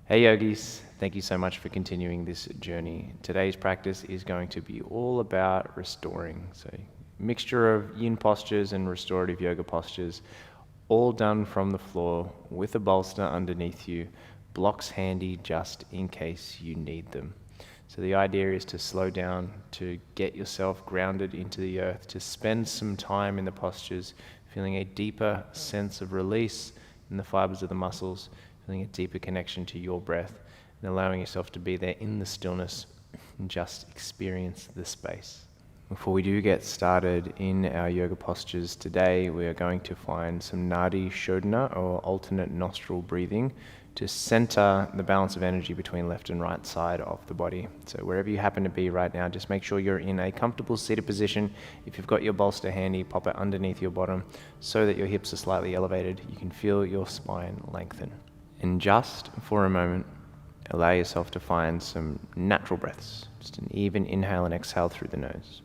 Hey yogis, thank you so much for continuing this journey. Today's practice is going to be all about restoring. So mixture of yin postures and restorative yoga postures, all done from the floor with a bolster underneath you, blocks handy just in case you need them. So the idea is to slow down, to get yourself grounded into the earth, to spend some time in the postures, feeling a deeper sense of release in the fibers of the muscles, feeling a deeper connection to your breath, and allowing yourself to be there in the stillness and just experience the space. Before we do get started in our yoga postures today, we are going to find some Nadi Shodhana, or alternate nostril breathing, to center the balance of energy between left and right side of the body. So wherever you happen to be right now, just make sure you're in a comfortable seated position. If you've got your bolster handy, pop it underneath your bottom so that your hips are slightly elevated. You can feel your spine lengthen. And just for a moment, allow yourself to find some natural breaths, just an even inhale and exhale through the nose.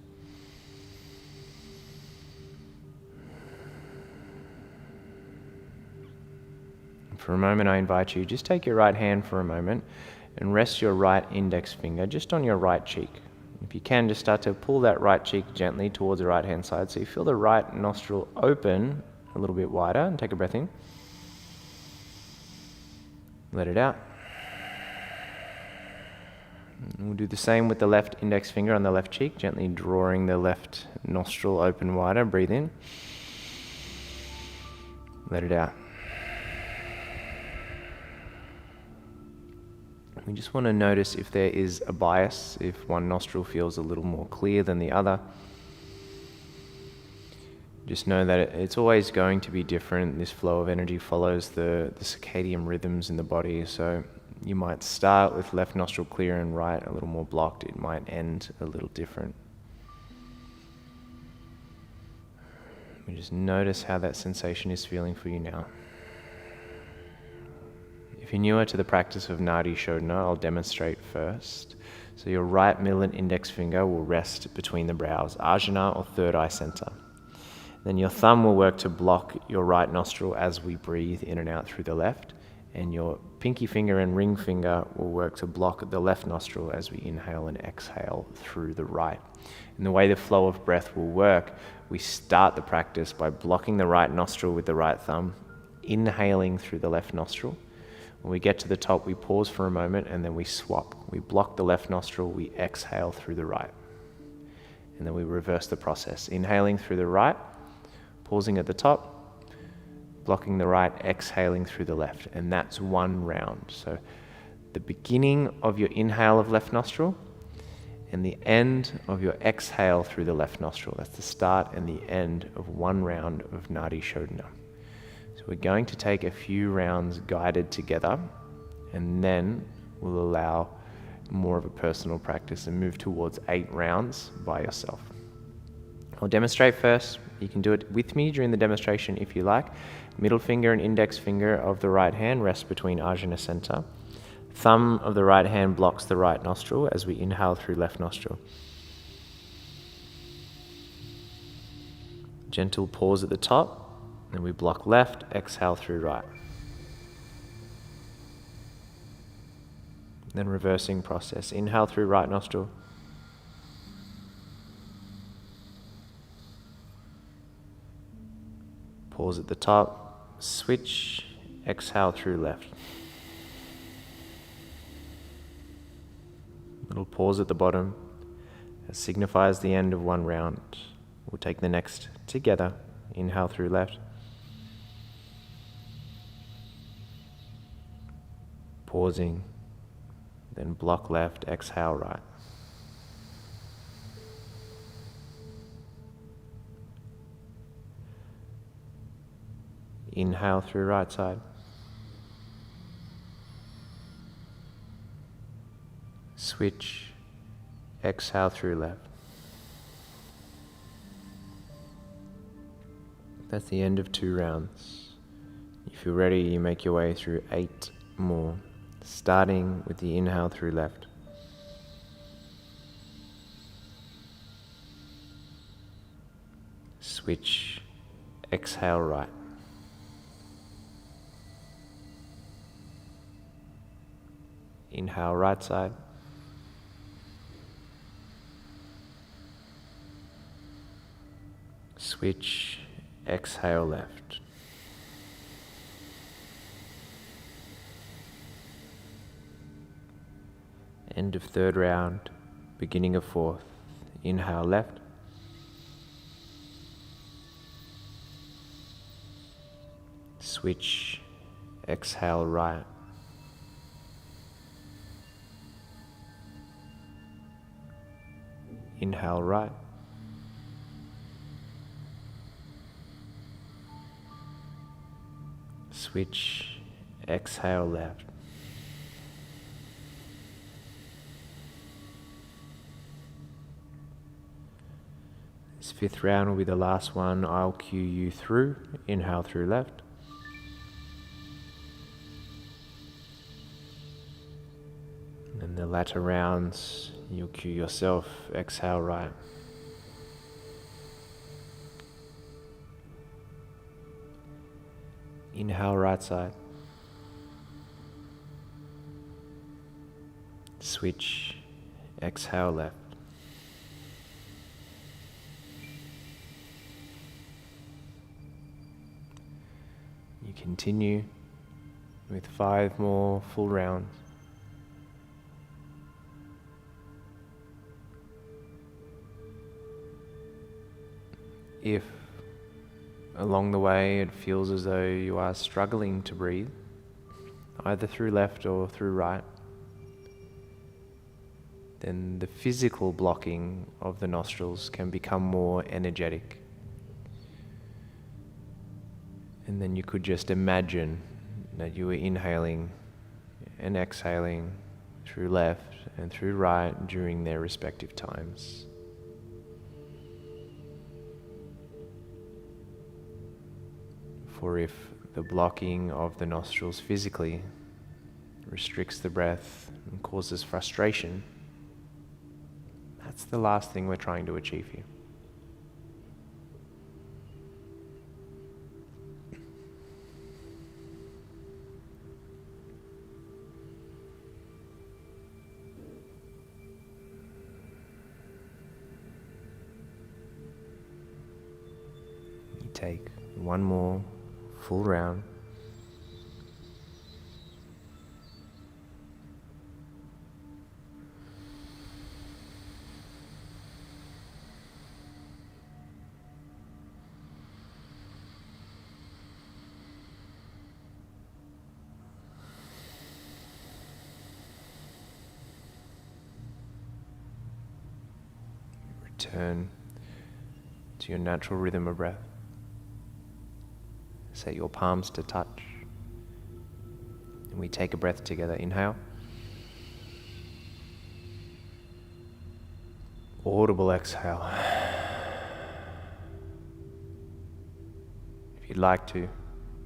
For a moment, I invite you, just take your right hand for a moment and rest your right index finger just on your right cheek. If you can, just start to pull that right cheek gently towards the right hand side so you feel the right nostril open a little bit wider, and take a breath in. Let it out. And we'll do the same with the left index finger on the left cheek, gently drawing the left nostril open wider. Breathe in. Let it out. We just want to notice if there is a bias, if one nostril feels a little more clear than the other. Just know that it's always going to be different. This flow of energy follows the circadian rhythms in the body. So you might start with left nostril clear and right a little more blocked. It might end a little different. We just notice how that sensation is feeling for you now. If you're newer to the practice of Nadi Shodhana, I'll demonstrate first. So your right middle and index finger will rest between the brows, ajna or third eye center. Then your thumb will work to block your right nostril as we breathe in and out through the left, and your pinky finger and ring finger will work to block the left nostril as we inhale and exhale through the right. And the way the flow of breath will work, we start the practice by blocking the right nostril with the right thumb, inhaling through the left nostril. When we get to the top, we pause for a moment and then we swap. We block the left nostril, we exhale through the right. And then we reverse the process, inhaling through the right, pausing at the top, blocking the right, exhaling through the left. And that's one round. So the beginning of your inhale of left nostril and the end of your exhale through the left nostril. That's the start and the end of one round of Nadi Shodhana. So we're going to take a few rounds guided together, and then we'll allow more of a personal practice and move towards 8 rounds by yourself. I'll demonstrate first. You can do it with me during the demonstration if you like. Middle finger and index finger of the right hand rest between ajna center. Thumb of the right hand blocks the right nostril as we inhale through left nostril. Gentle pause at the top. Then we block left, exhale through right. Then reversing process. Inhale through right nostril. Pause at the top. Switch, exhale through left. Little pause at the bottom. That signifies the end of one round. We'll take the next together. Inhale through left. Pausing, then block left, exhale right. Inhale through right side. Switch, exhale through left. That's the end of 2 rounds. If you're ready, you make your way through 8 more. Starting with the inhale through left. Switch, exhale right. Inhale, right side. Switch, exhale, left. End of third round, beginning of fourth. Inhale, left. Switch, exhale, right. Inhale, right. Switch, exhale, left. This fifth round will be the last one. I'll cue you through. Inhale through left. And the latter rounds, you'll cue yourself. Exhale right. Inhale right side. Switch. Exhale left. You continue with 5 more full rounds. If along the way it feels as though you are struggling to breathe, either through left or through right, then the physical blocking of the nostrils can become more energetic. And then you could just imagine that you were inhaling and exhaling through left and through right during their respective times. For if the blocking of the nostrils physically restricts the breath and causes frustration, that's the last thing we're trying to achieve here. You take one more full round. Return to your natural rhythm of breath. Set your palms to touch. And we take a breath together. Inhale. Audible exhale. If you'd like to, you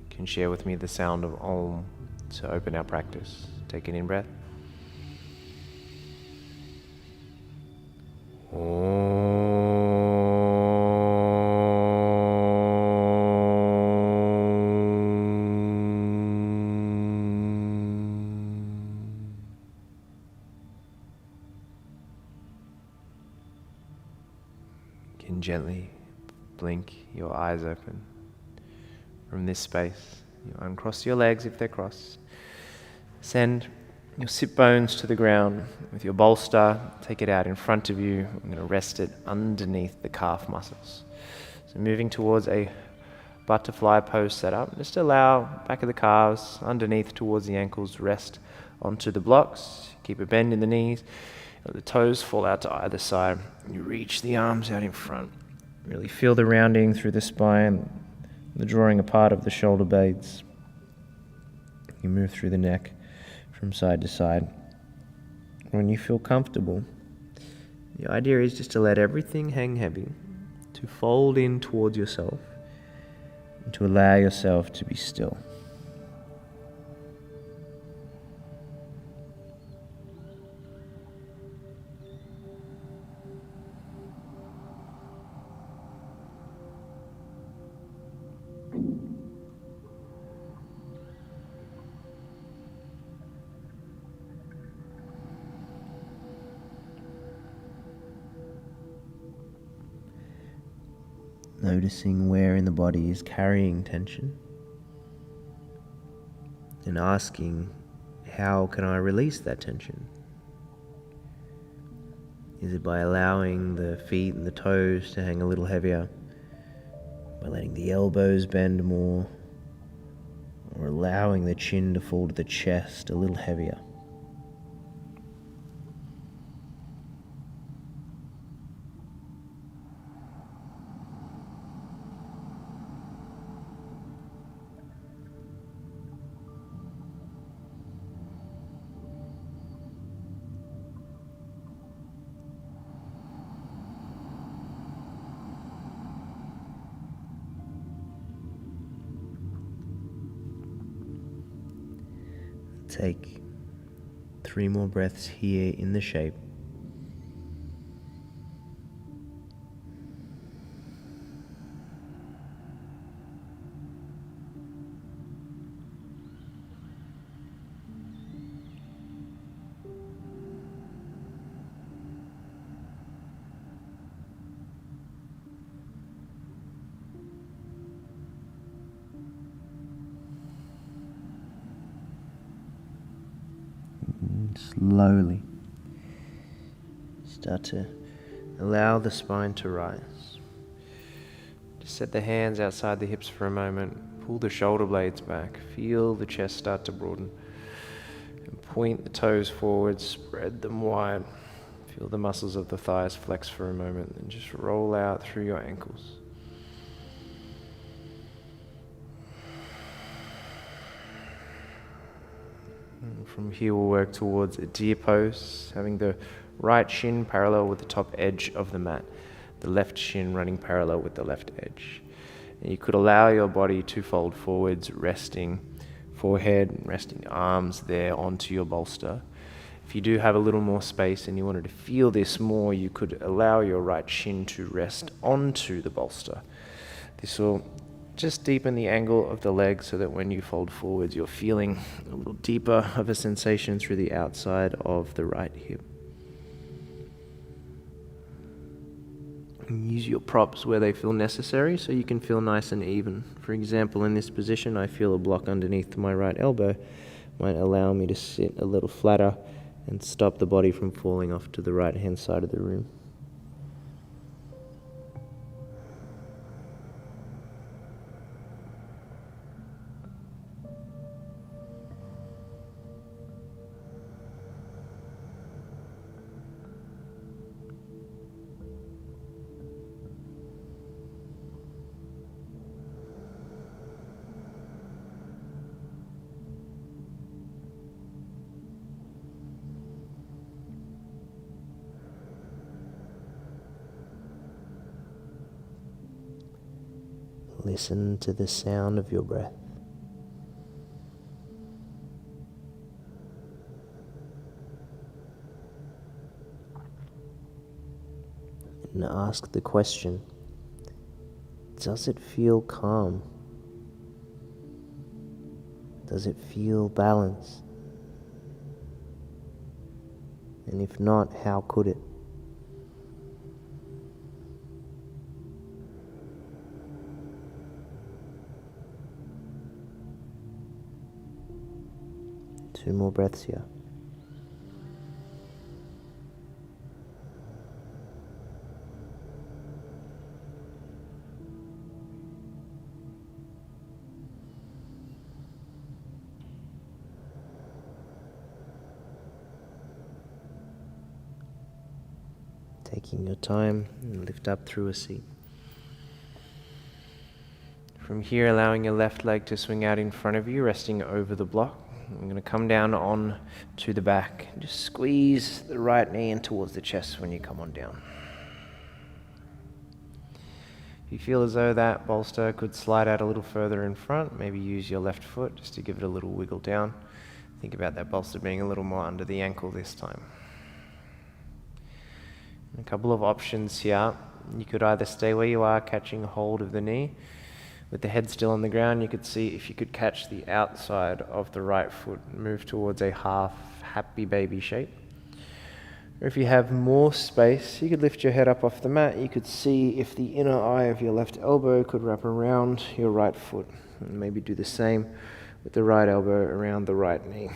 can share with me the sound of Om to open our practice. Take an in breath. Can gently blink your eyes open. From this space, you uncross your legs if they're crossed. Send your sit bones to the ground with your bolster. Take it out in front of you. I'm going to rest it underneath the calf muscles. So moving towards a butterfly pose setup. Just allow back of the calves underneath towards the ankles, rest onto the blocks. Keep a bend in the knees. Let the toes fall out to either side. You reach the arms out in front. Really feel the rounding through the spine, the drawing apart of the shoulder blades. You move through the neck from side to side. When you feel comfortable, the idea is just to let everything hang heavy, to fold in towards yourself, and to allow yourself to be still. Noticing where in the body is carrying tension, and asking, how can I release that tension? Is it by allowing the feet and the toes to hang a little heavier, by letting the elbows bend more, or allowing the chin to fall to the chest a little heavier? Take 3 more breaths here in the shape. Slowly start to allow the spine to rise. Just set the hands outside the hips for a moment. Pull the shoulder blades back. Feel the chest start to broaden. And point the toes forward, spread them wide. Feel the muscles of the thighs flex for a moment, and just roll out through your ankles. And from here we'll work towards a deer pose, having the right shin parallel with the top edge of the mat, the left shin running parallel with the left edge. And you could allow your body to fold forwards, resting forehead, resting arms there onto your bolster. If you do have a little more space and you wanted to feel this more, you could allow your right shin to rest onto the bolster. This will just deepen the angle of the leg so that when you fold forwards, you're feeling a little deeper of a sensation through the outside of the right hip. And use your props where they feel necessary so you can feel nice and even. For example, in this position, I feel a block underneath my right elbow. Might allow me to sit a little flatter and stop the body from falling off to the right-hand side of the room. Listen to the sound of your breath. And ask the question, does it feel calm? Does it feel balanced? And if not, how could it? Two more breaths here. Taking your time, and lift up through a seat. From here, allowing your left leg to swing out in front of you, resting over the block. I'm going to come down on to the back. Just squeeze the right knee in towards the chest when you come on down. If you feel as though that bolster could slide out a little further in front, maybe use your left foot just to give it a little wiggle down. Think about that bolster being a little more under the ankle this time. A couple of options here. You could either stay where you are, catching hold of the knee. With the head still on the ground, you could see if you could catch the outside of the right foot, move towards a half happy baby shape. Or if you have more space, you could lift your head up off the mat. You could see if the inner eye of your left elbow could wrap around your right foot. And maybe do the same with the right elbow around the right knee.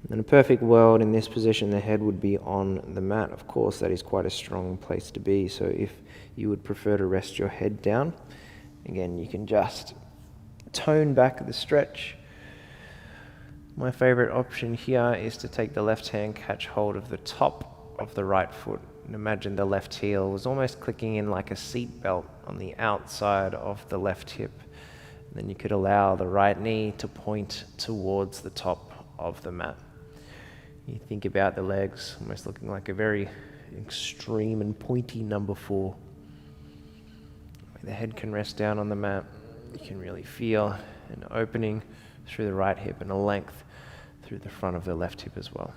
In a perfect world, in this position, the head would be on the mat. Of course, that is quite a strong place to be. So if you would prefer to rest your head down, again, you can just tone back the stretch. My favorite option here is to take the left hand, catch hold of the top of the right foot, and imagine the left heel was almost clicking in like a seat belt on the outside of the left hip. And then you could allow the right knee to point towards the top of the mat. You think about the legs almost looking like a very extreme and pointy number 4. The head can rest down on the mat. You can really feel an opening through the right hip and a length through the front of the left hip as well.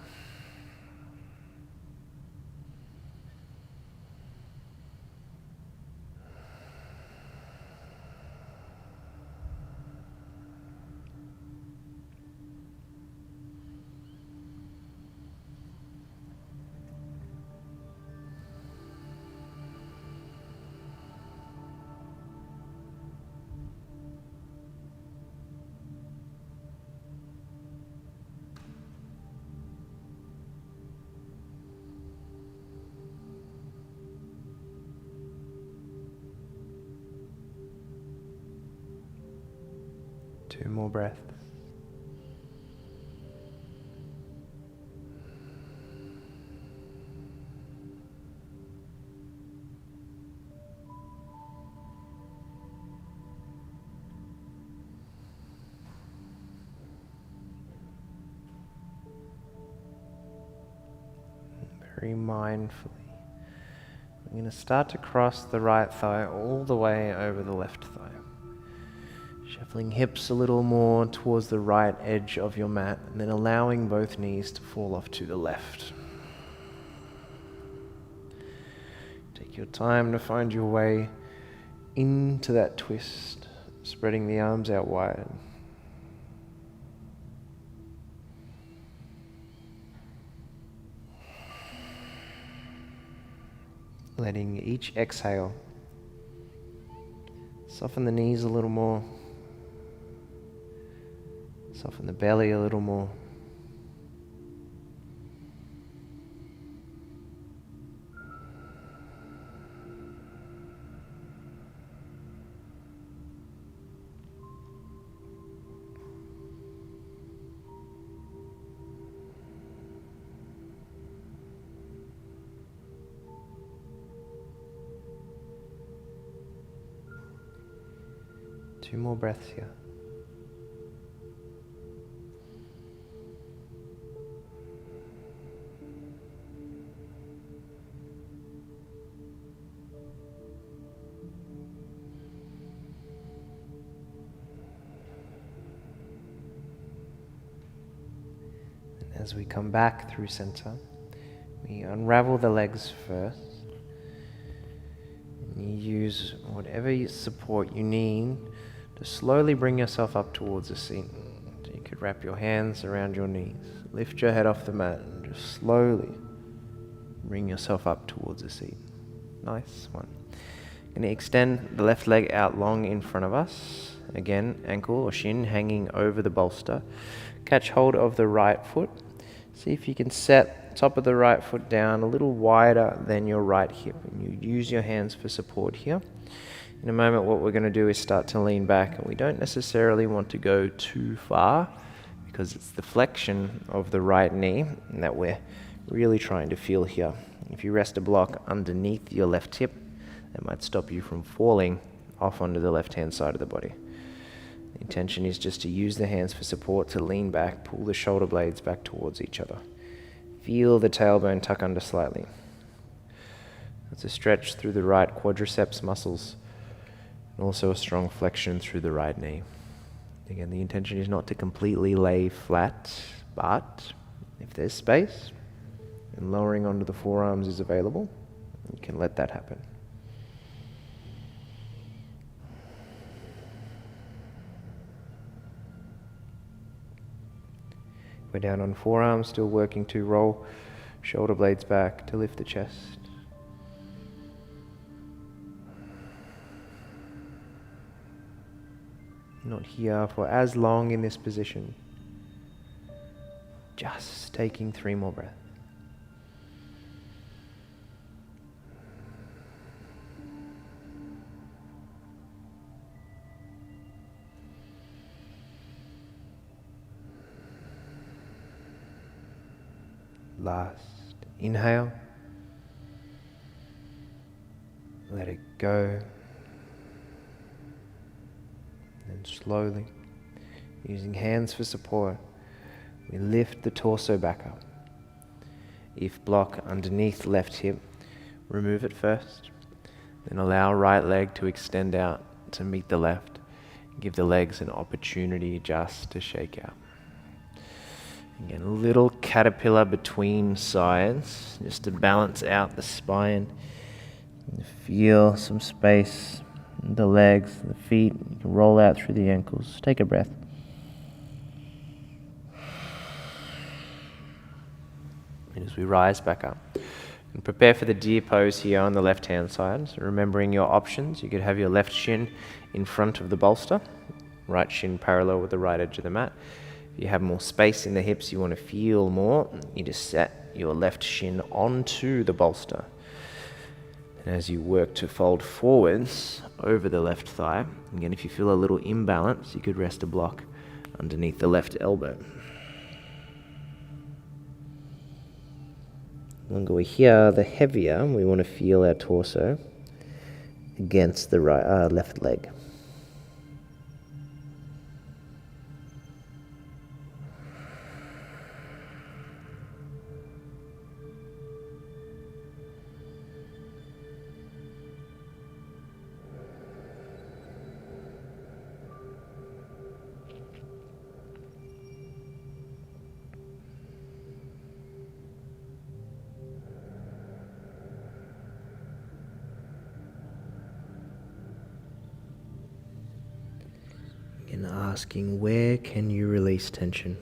Two more breaths. Very mindfully, I'm going to start to cross the right thigh all the way over the left thigh. Shuffling hips a little more towards the right edge of your mat, and then allowing both knees to fall off to the left. Take your time to find your way into that twist, spreading the arms out wide. Letting each exhale soften the knees a little more. Soften the belly a little more. Two more breaths here. And as we come back through center, we unravel the legs first. And you use whatever support you need to slowly bring yourself up towards the seat. So you could wrap your hands around your knees, lift your head off the mat, and just slowly bring yourself up towards the seat. Nice one. Going to extend the left leg out long in front of us. Again, ankle or shin hanging over the bolster. Catch hold of the right foot. See if you can set top of the right foot down a little wider than your right hip. And you use your hands for support here. In a moment, what we're going to do is start to lean back, and we don't necessarily want to go too far because it's the flexion of the right knee that we're really trying to feel here. If you rest a block underneath your left hip, that might stop you from falling off onto the left-hand side of the body. The intention is just to use the hands for support, to lean back, pull the shoulder blades back towards each other. Feel the tailbone tuck under slightly. It's a stretch through the right quadriceps muscles, and also a strong flexion through the right knee. Again, the intention is not to completely lay flat, but if there's space and lowering onto the forearms is available, you can let that happen. We're down on forearms, still working to roll shoulder blades back to lift the chest. Not here for as long in this position. Just taking 3 more breaths. Last inhale. Let it go. And slowly, using hands for support, we lift the torso back up. If block underneath left hip, remove it first. Then allow right leg to extend out to meet the left. Give the legs an opportunity just to shake out. Again, a little caterpillar between sides, just to balance out the spine. Feel some space in the legs, the feet. You can roll out through the ankles. Take a breath. And as we rise back up, and prepare for the deer pose here on the left hand side. So remembering your options, you could have your left shin in front of the bolster, right shin parallel with the right edge of the mat. If you have more space in the hips, you want to feel more, you just set your left shin onto the bolster. And as you work to fold forwards over the left thigh, again, if you feel a little imbalance, you could rest a block underneath the left elbow. The longer we're here, the heavier we want to feel our torso against the left leg. And asking, where can you release tension?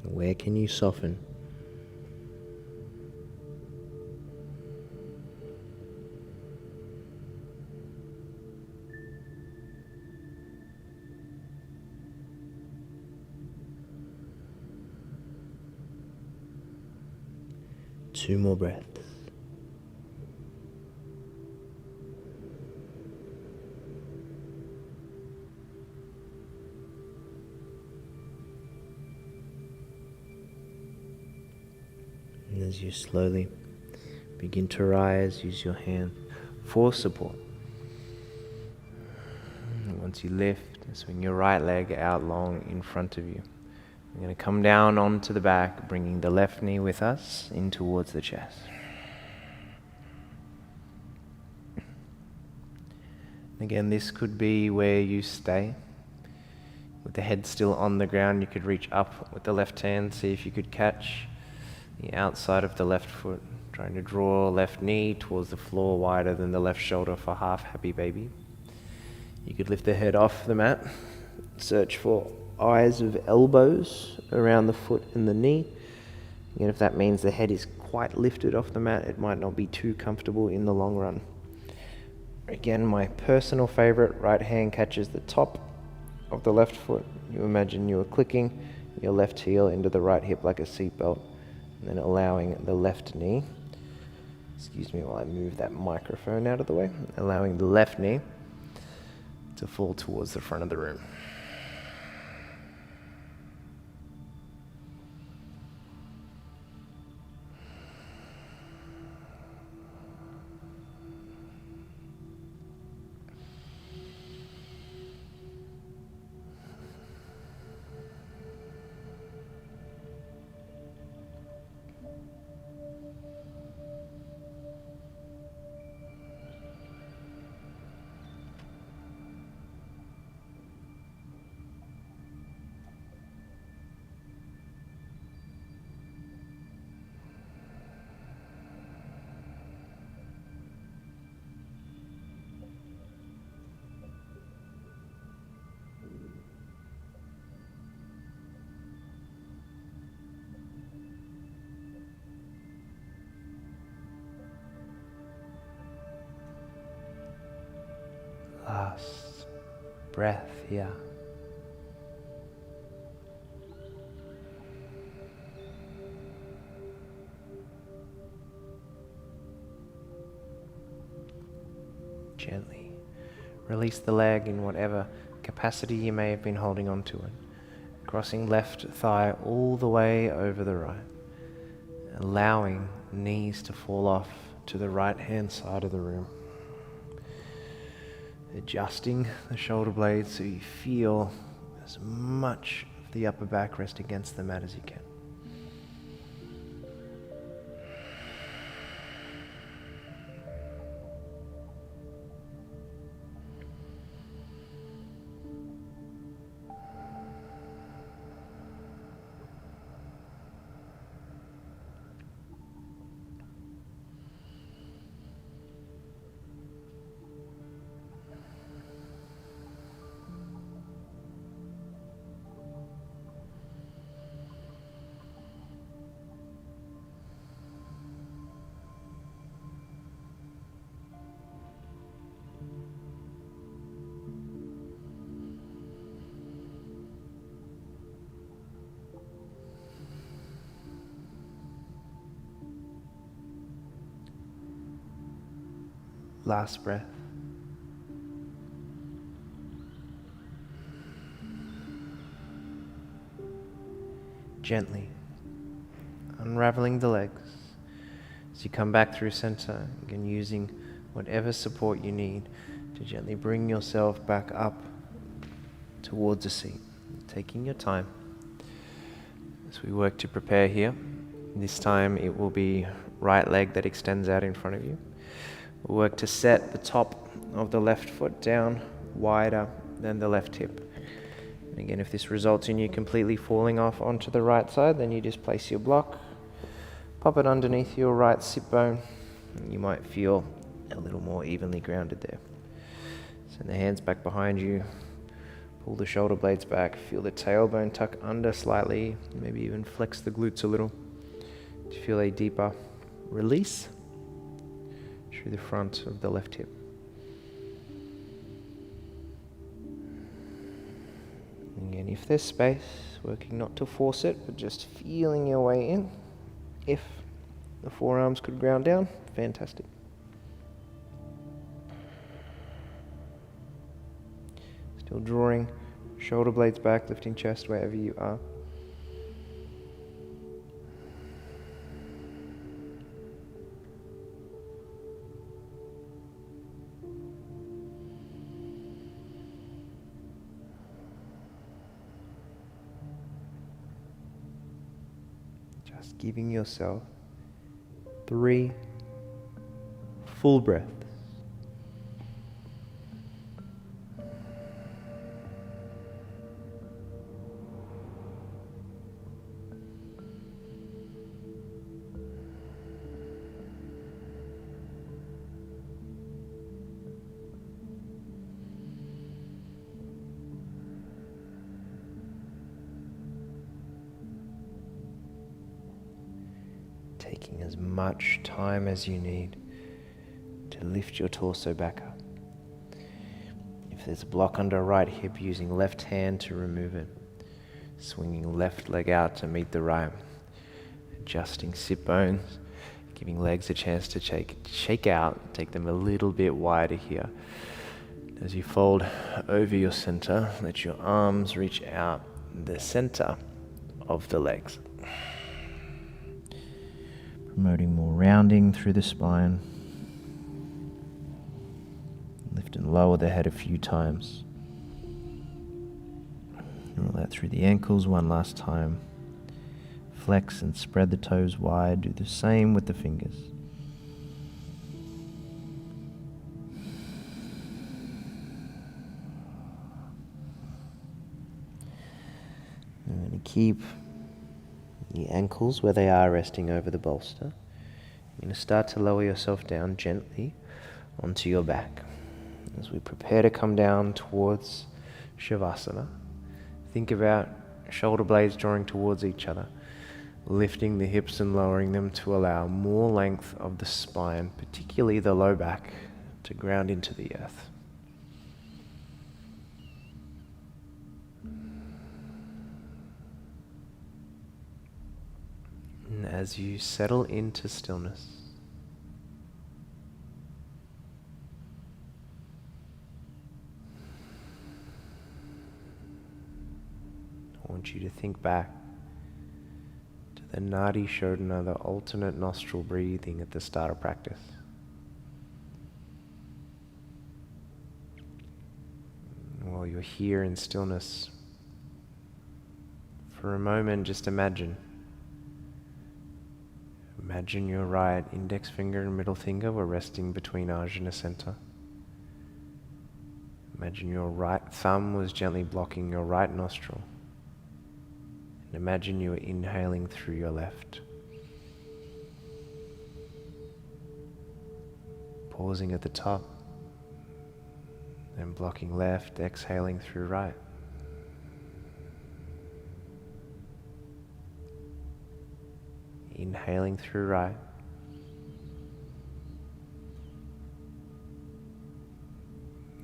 Where can you soften? Two more breaths. And as you slowly begin to rise, use your hand for support. And once you lift, swing your right leg out long in front of you. We're going to come down onto the back, bringing the left knee with us in towards the chest. Again, this could be where you stay. With the head still on the ground, you could reach up with the left hand, see if you could catch the outside of the left foot, trying to draw left knee towards the floor wider than the left shoulder for half happy baby. You could lift the head off the mat, search for eyes of elbows around the foot and the knee. Again, if that means the head is quite lifted off the mat, it might not be too comfortable in the long run. Again, my personal favorite, right hand catches the top of the left foot. You imagine you are clicking your left heel into the right hip like a seatbelt, and then allowing the left knee, excuse me while I move that microphone out of the way, allowing the left knee to fall towards the front of the room. last breath here. Gently release the leg in whatever capacity you may have been holding on to it, crossing left thigh all the way over the right, allowing knees to fall off to the right hand side of the room. Adjusting the shoulder blades so you feel as much of the upper back rest against the mat as you can. Last breath. Gently unraveling the legs as you come back through center, again using whatever support you need to gently bring yourself back up towards a seat, taking your time as we work to prepare here. This time it will be right leg that extends out in front of you. We'll work to set the top of the left foot down wider than the left hip. And again, if this results in you completely falling off onto the right side, then you just place your block, pop it underneath your right sit bone, and you might feel a little more evenly grounded there. Send the hands back behind you, pull the shoulder blades back, feel the tailbone tuck under slightly, maybe even flex the glutes a little to feel a deeper release through the front of the left hip. Again, if there's space, working not to force it, but just feeling your way in. If the forearms could ground down, fantastic. Still drawing shoulder blades back, lifting chest wherever you are. Just giving yourself 3 full breaths. Taking as much time as you need to lift your torso back up. If there's a block under a right hip, using left hand to remove it. Swinging left leg out to meet the right. Adjusting sit bones, giving legs a chance to shake out, take them a little bit wider here. As you fold over your center, let your arms reach out the center of the legs. Promoting more rounding through the spine. Lift and lower the head a few times. Roll that through the ankles one last time. Flex and spread the toes wide. Do the same with the fingers. I'm going to keep the ankles where they are, resting over the bolster. You're going to start to lower yourself down gently onto your back. As we prepare to come down towards Shavasana, think about shoulder blades drawing towards each other, lifting the hips and lowering them to allow more length of the spine, particularly the low back, to ground into the earth. And as you settle into stillness, I want you to think back to the Nadi Shodhana, the alternate nostril breathing at the start of practice. While you're here in stillness, for a moment, just imagine your right index finger and middle finger were resting between Ajna center. Imagine your right thumb was gently blocking your right nostril. And imagine you were inhaling through your left. Pausing at the top, then blocking left, exhaling through right. Inhaling through right.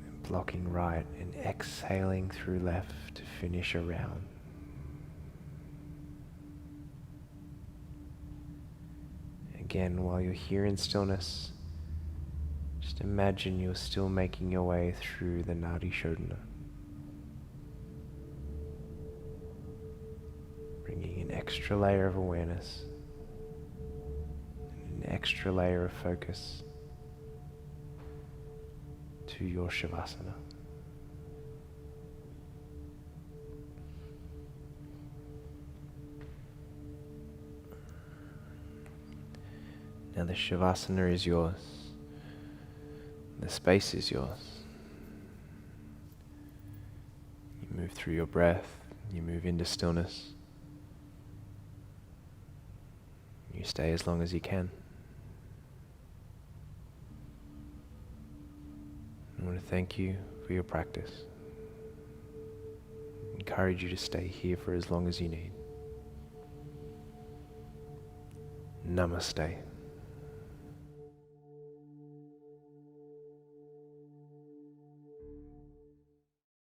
And blocking right and exhaling through left to finish a round. Again, while you're here in stillness, just imagine you're still making your way through the Nadi Shodhana. Bringing an extra layer of awareness, an extra layer of focus to your Shavasana. Now the Shavasana is yours. The space is yours. You move through your breath, you move into stillness. You stay as long as you can. I want to thank you for your practice. Encourage you to stay here for as long as you need. Namaste.